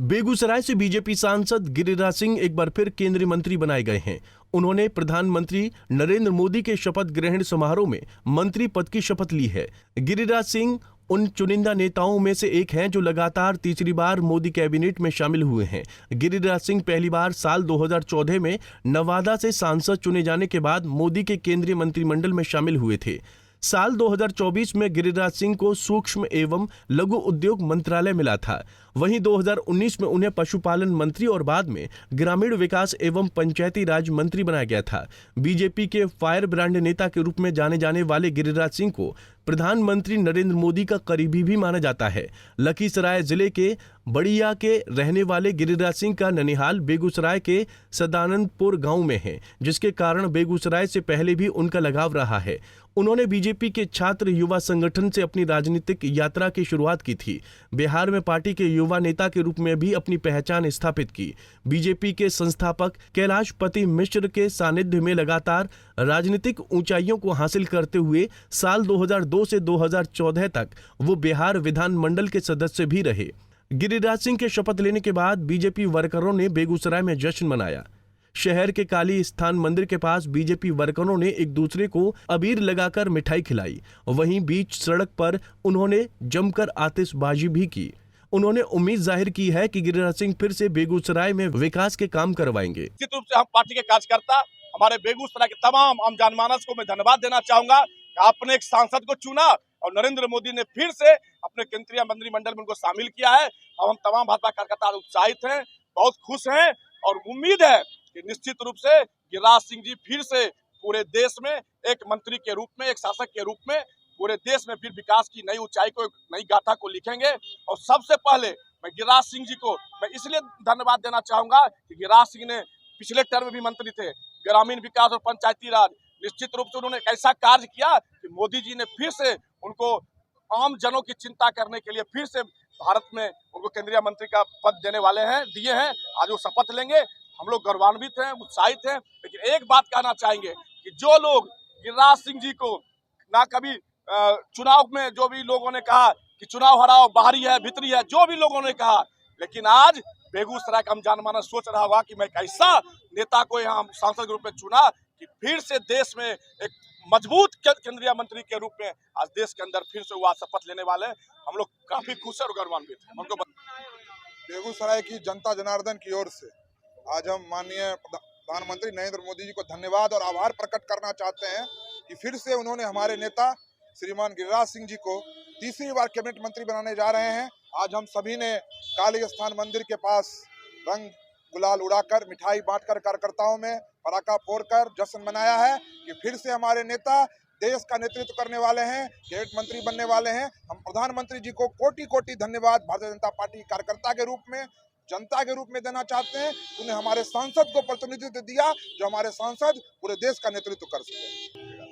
बेगूसराय से बीजेपी सांसद गिरिराज सिंह एक बार फिर केंद्रीय मंत्री बनाए गए हैं। उन्होंने प्रधानमंत्री नरेंद्र मोदी के शपथ ग्रहण समारोह में मंत्री पद की शपथ ली है। गिरिराज सिंह उन चुनिंदा नेताओं में से एक हैं जो लगातार तीसरी बार मोदी कैबिनेट में शामिल हुए हैं। गिरिराज सिंह पहली बार साल 2014 में नवादा से सांसद चुने जाने के बाद मोदी के केंद्रीय मंत्रिमंडल में शामिल हुए थे। साल 2024 में गिरिराज सिंह को सूक्ष्म एवं लघु उद्योग मंत्रालय मिला था। वहीं 2019 में उन्हें पशुपालन मंत्री और बाद में ग्रामीण विकास एवं पंचायती राज मंत्री बनाया गया था। बीजेपी के फायर ब्रांड नेता के रूप में जाने जाने वाले गिरिराज सिंह को प्रधानमंत्री नरेंद्र मोदी का करीबी भी माना जाता है। लखीसराय जिले के बड़िया के रहने वाले गिरिराज सिंह का ननिहाल बेगूसराय के सदानंदपुर गांव में है, जिसके कारण बेगूसराय से पहले भी उनका लगाव रहा है। उन्होंने बीजेपी के छात्र युवा संगठन से अपनी राजनीतिक यात्रा की शुरुआत की थी। बिहार में पार्टी के युवा नेता के रूप में भी अपनी पहचान स्थापित की। बीजेपी के संस्थापक कैलाशपति मिश्र के सानिध्य में लगातार राजनीतिक ऊंचाइयों को हासिल करते हुए साल 2002 से 2014 तक वो बिहार विधानमंडल के सदस्य भी रहे। गिरिराज सिंह के शपथ लेने के बाद बीजेपी वर्करों ने बेगूसराय में जश्न मनाया। शहर के काली स्थान मंदिर के पास बीजेपी वर्करों ने एक दूसरे को अबीर लगाकर मिठाई खिलाई। वहीं बीच सड़क पर उन्होंने जमकर आतिशबाजी भी की। उन्होंने उम्मीद जाहिर की है कि गिरिराज सिंह फिर से बेगूसराय में विकास के काम करवाएंगे। निश्चित रूप से हम पार्टी के कार्यकर्ता, हमारे बेगूसराय के तमाम आम जनमानस को मैं धन्यवाद देना चाहूंगा कि आपने एक सांसद को चुना और नरेंद्र मोदी ने फिर से अपने केंद्रीय मंत्रिमंडल में उनको शामिल किया है। अब हम तमाम भाजपा कार्यकर्ता उत्साहित हैं, बहुत खुश हैं और उम्मीद है कि निश्चित रूप से गिरिराज सिंह जी फिर से पूरे देश में एक मंत्री के रूप में, एक शासक के रूप में पूरे देश में फिर विकास की नई ऊंचाई को, नई गाथा को लिखेंगे। और सबसे पहले मैं गिरिराज सिंह जी को मैं इसलिए धन्यवाद देना चाहूंगा कि गिरिराज सिंह ने पिछले टर्म में भी मंत्री थे, ग्रामीण विकास और पंचायती राज। निश्चित रूप से उन्होंने ऐसा कार्य किया कि मोदी जी ने फिर से उनको आम जनों की चिंता करने के लिए फिर से भारत में उनको केंद्रीय मंत्री का पद दिए हैं। आज वो शपथ लेंगे, हम लोग गौरवान्वित हैं, उत्साहित हैं। लेकिन एक बात कहना चाहेंगे कि जो लोग गिरिराज सिंह जी को ना कभी चुनाव में जो भी लोगों ने कहा कि चुनाव हराओ, बाहरी है भीतरी है, जो भी लोगों ने कहा, लेकिन आज बेगूसराय का जनमानस सोच रहा होगा कि मैं एक ऐसा नेता को यहाँ सांसद के रूप में चुना कि फिर से देश में एक मजबूत केंद्रीय मंत्री के रूप में आज देश के अंदर फिर से वो शपथ लेने वाले हैं। हम लोग काफी खुश और गौरवान्वित हैं। हमको बेगूसराय की जनता जनार्दन की ओर से आज हम माननीय प्रधानमंत्री नरेंद्र मोदी जी को धन्यवाद और आभार प्रकट करना चाहते हैं कि फिर से उन्होंने हमारे नेता श्रीमान गिरिराज सिंह जी को तीसरी बार कैबिनेट मंत्री बनाने जा रहे हैं। आज हम सभी ने काली स्थान मंदिर के पास रंग गुलाल उड़ाकर, मिठाई बांटकर, कार्यकर्ताओं में पटाखा फोड़कर जश्न मनाया है कि फिर से हमारे नेता देश का नेतृत्व करने वाले हैं, कैबिनेट मंत्री बनने वाले हैं। हम प्रधानमंत्री जी को कोटि कोटि धन्यवाद भारतीय जनता पार्टी कार्यकर्ता के रूप में, जनता के रूप में देना चाहते हैं। उन्हें हमारे सांसद को प्रतिनिधित्व दिया, जो हमारे सांसद पूरे देश का नेतृत्व कर सके।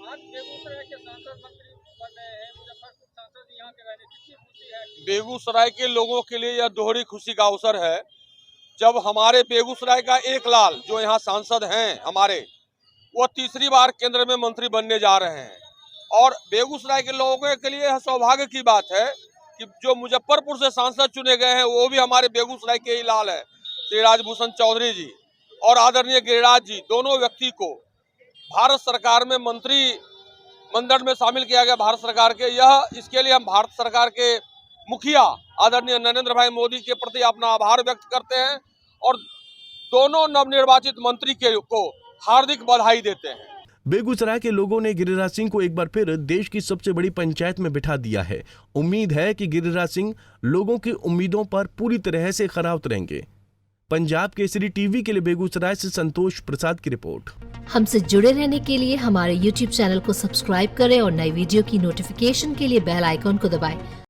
आज बेगूसराय के सांसद मंत्री बन रहे हैं, मुजफ्फरपुर सांसद यहाँ के रहने कितनी खुशी है। बेगूसराय के लोगों के लिए यह दोहरी खुशी का अवसर है। जब हमारे बेगूसराय का एक लाल जो यहाँ सांसद हैं हमारे, वो तीसरी बार केंद्र में मंत्री बनने जा रहे हैं और बेगूसराय के लोगों के लिए यह सौभाग्य की बात है कि जो मुजफ्फरपुर से सांसद चुने गए हैं वो भी हमारे बेगूसराय के ही लाल है, श्री राजभूषण चौधरी जी और आदरणीय गिरिराज जी। दोनों व्यक्ति को भारत सरकार में मंत्री मंडल में शामिल किया गया भारत सरकार के। इसके लिए हम भारत सरकार के मुखिया आदरणीय नरेंद्र भाई मोदी के प्रति अपना आभार व्यक्त करते हैं और दोनों नवनिर्वाचित मंत्री को हार्दिक बधाई देते हैं। बेगूसराय के लोगों ने गिरिराज सिंह को एक बार फिर देश की सबसे बड़ी पंचायत में बिठा दिया है। उम्मीद है कि गिरिराज सिंह लोगों की उम्मीदों पर पूरी तरह से खरा उतरेंगे। पंजाब केसरी टीवी के लिए बेगूसराय से संतोष प्रसाद की रिपोर्ट। हमसे जुड़े रहने के लिए हमारे YouTube चैनल को सब्सक्राइब करें और नई वीडियो की नोटिफिकेशन के लिए बेल आइकॉन को दबाएं।